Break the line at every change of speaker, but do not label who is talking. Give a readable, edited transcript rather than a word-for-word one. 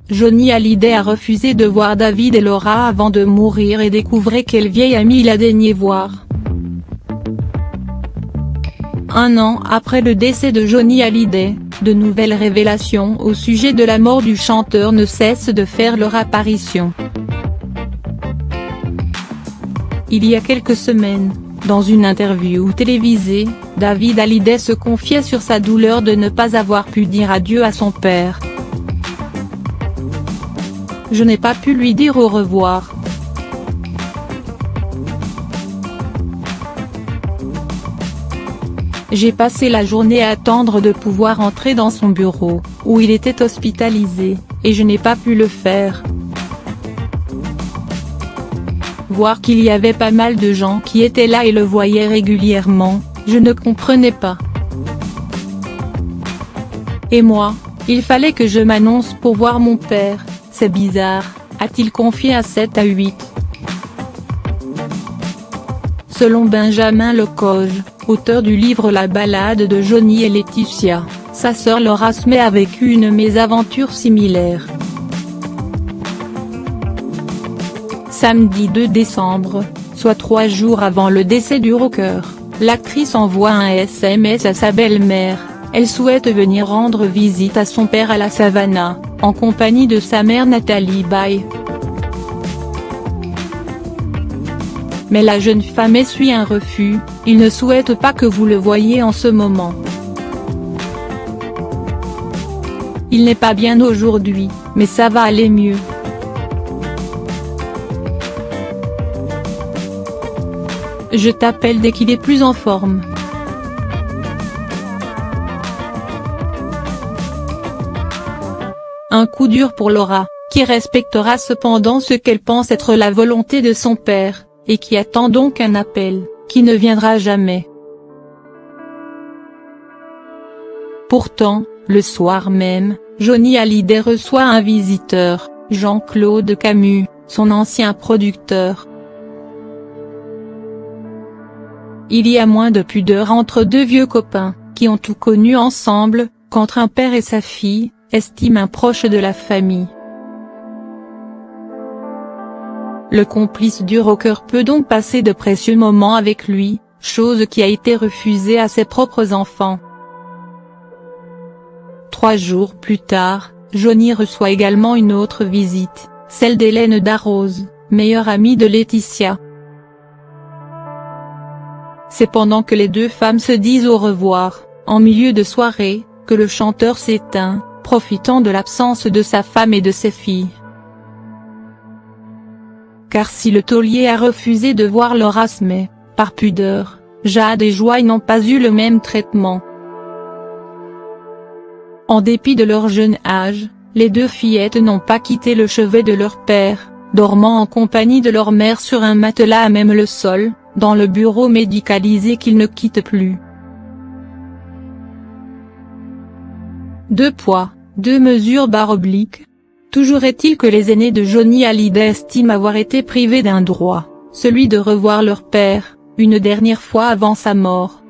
Johnny Hallyday a refusé de voir David et Laura avant de mourir et découvrez quel vieil ami il a daigné voir. Un an après le décès de Johnny Hallyday, de nouvelles révélations au sujet de la mort du chanteur ne cessent de faire leur apparition. Il y a quelques semaines, dans une interview télévisée, David Hallyday se confiait sur sa douleur de ne pas avoir pu dire adieu à son père. « Je n'ai pas pu lui dire au revoir. J'ai passé la journée à attendre de pouvoir entrer dans son bureau, où il était hospitalisé, et je n'ai pas pu le faire. Voir qu'il y avait pas mal de gens qui étaient là et le voyaient régulièrement, je ne comprenais pas. Et moi, il fallait que je m'annonce pour voir mon père, c'est bizarre, a-t-il confié à 7 à 8. Selon Benjamin Lecoge, auteur du livre La balade de Johnny et Laetitia, sa sœur Laura Smith a vécu une mésaventure similaire. Samedi 2 décembre, soit 3 jours avant le décès du rocker, l'actrice envoie un SMS à sa belle-mère, elle souhaite venir rendre visite à son père à la Savannah, en compagnie de sa mère Nathalie Baye. Mais la jeune femme essuie un refus, il ne souhaite pas que vous le voyiez en ce moment. Il n'est pas bien aujourd'hui, mais ça va aller mieux. Je t'appelle dès qu'il est plus en forme. Un coup dur pour Laura, qui respectera cependant ce qu'elle pense être la volonté de son père, et qui attend donc un appel, qui ne viendra jamais. Pourtant, le soir même, Johnny Hallyday reçoit un visiteur, Jean-Claude Camus, son ancien producteur. Il y a moins de pudeur entre deux vieux copains, qui ont tout connu ensemble, qu'entre un père et sa fille, estime un proche de la famille. Le complice du rocker peut donc passer de précieux moments avec lui, chose qui a été refusée à ses propres enfants. 3 jours plus tard, Johnny reçoit également une autre visite, celle d'Hélène Darroze, meilleure amie de Laetitia. C'est pendant que les deux femmes se disent au revoir, en milieu de soirée, que le chanteur s'éteint, profitant de l'absence de sa femme et de ses filles. Car si le taulier a refusé de voir Laura Smith, par pudeur, Jade et Joy n'ont pas eu le même traitement. En dépit de leur jeune âge, les deux fillettes n'ont pas quitté le chevet de leur père, dormant en compagnie de leur mère sur un matelas à même le sol, dans le bureau médicalisé qu'ils ne quittent plus. 2 poids, 2 mesures /. Toujours est-il que les aînés de Johnny Hallyday estiment avoir été privés d'un droit, celui de revoir leur père, une dernière fois avant sa mort.